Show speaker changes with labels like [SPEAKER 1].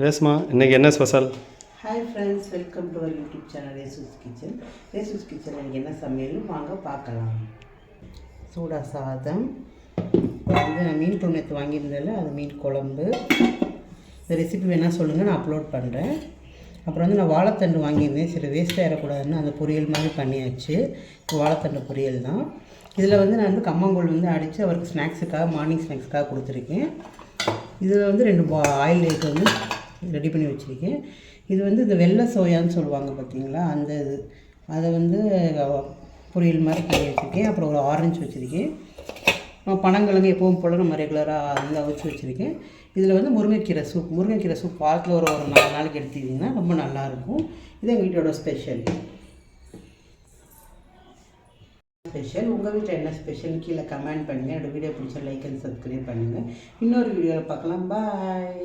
[SPEAKER 1] ரேஸ்மா இன்றைக்கி என்ன special?
[SPEAKER 2] Hi friends, welcome to our YouTube channel Resu's kitchen. Resu's kitchen இன்றைக்கி என்ன சமையல் வாங்க பார்க்கலாம். சூடா சாதம், வந்து நான் மீன் துணத்து வாங்கியிருந்தேன்ல, அது மீன் குழம்பு. இந்த ரெசிபி வேணால் சொல்லுங்கள், நான் அப்லோட் பண்ணுறேன். அப்புறம் வந்து நான் வாழைத்தண்டு வாங்கியிருந்தேன், சரி வேஸ்ட்டாக ஏறக்கூடாதுன்னு அந்த பொரியல் மாதிரி பண்ணியாச்சு. வாழைத்தண்டு பொரியல் தான். இதில் வந்து நான் வந்து கம்மங்கூழ் வந்து அடித்து அவருக்கு ஸ்நாக்ஸுக்காக, மார்னிங் ஸ்நாக்ஸுக்காக கொடுத்துருக்கேன். இதில் வந்து 2 ஆயில் எக் வந்து ரெடி பண்ணி வச்சுருக்கேன். இது வந்து இந்த வெள்ளை சோயான்னு சொல்லுவாங்க பார்த்தீங்களா, அந்த இது அதை வந்து பொரியல் மாதிரி பண்ணி வச்சுருக்கேன். அப்புறம் ஒரு ஆரஞ்சு வச்சுருக்கேன். பனங்கிழங்கு எப்பவும் போல் நம்ம ரெகுலராக வந்து அவிச்சு வச்சுருக்கேன். இதில் வந்து முருங்கைக்கீரை சூப் வாரத்தில் ஒரு 4 நாளைக்கு எடுத்துக்கிட்டிங்கன்னா ரொம்ப நல்லாயிருக்கும். இது எங்கள் வீட்டோட ஸ்பெஷல். உங்கள் வீட்டில் என்ன ஸ்பெஷல் கீழே கமெண்ட் பண்ணுங்கள். என்னோடய வீடியோ பிடிச்ச லைக் அண்ட் சப்ஸ்கிரைப் பண்ணுங்கள். இன்னொரு வீடியோவில் பார்க்கலாம். பாய்.